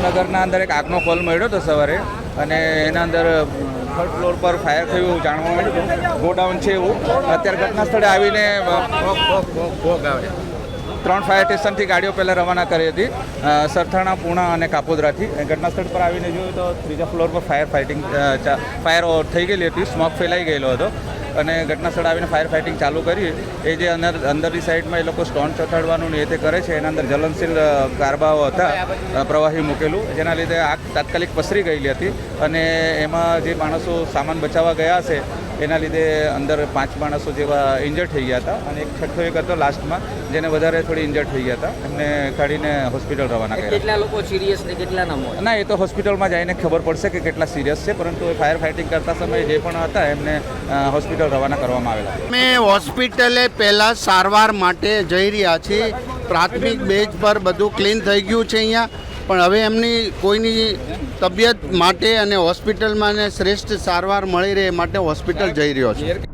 જામનગરના અંદર એક આગનો કોલ મળ્યો હતો સવારે અને એના અંદર 3rd ફ્લોર પર ફાયર થયું એવું જાણવા મળ્યું હતું. ગોડાઉન છે એવું. અત્યારે ઘટના સ્થળે આવીને 3 ફાયર સ્ટેશનથી ગાડીઓ પહેલાં રવાના કરી હતી, સરથાણા, પૂણા અને કાપોદ્રાથી. ઘટના સ્થળ પર આવીને જોયું તો 3જા ફ્લોર પર ફાયર થઈ ગયેલી હતી, સ્મોક ફેલાઈ ગયેલો હતો અને ઘટના સ્થળે આવીને ફાયર ફાઇટિંગ ચાલુ કરી. એ જે અંદરની સાઈડમાં એ લોકો સ્ટોન ચોંટાડવાનું એ તે કરે છે, એના અંદર જ્વલનશીલ ગારબાઓ હતા, પ્રવાહી મૂકેલું, જેના લીધે આગ તાત્કાલિક પસરી ગયેલી હતી અને એમાં જે માણસો સામાન બચાવવા ગયા હશે એના લીધે અંદર 5 માણસો જેવા ઇન્જર્ડ થઈ ગયા હતા અને એક છઠ્ઠો એક હતો લાસ્ટમાં જેને વધારે થોડી ઇન્જર્ડ થઈ ગયા હતા. એમને કાઢીને હોસ્પિટલ રવાના કર્યા. કેટલા લોકો સિરિયસ ને કેટલાના મોત? ના, એ તો હોસ્પિટલમાં જઈને ખબર પડશે કે કેટલા સિરિયસ છે, પરંતુ એ ફાયર ફાઇટિંગ કરતા સમયે જે પણ હતા એમને હોસ્પિટલ રવાના કરવામાં આવેલા. અમે હોસ્પિટલે પહેલાં સારવાર માટે જઈ રહ્યા છીએ. પ્રાથમિક બેઝ પર બધું ક્લીન થઈ ગયું છે અહીંયા, પણ હવે એમની કોઈની તબિયત માટે અને હોસ્પિટલમાં શ્રેષ્ઠ સારવાર મળી રહે માટે હોસ્પિટલ જઈ રહ્યો છે.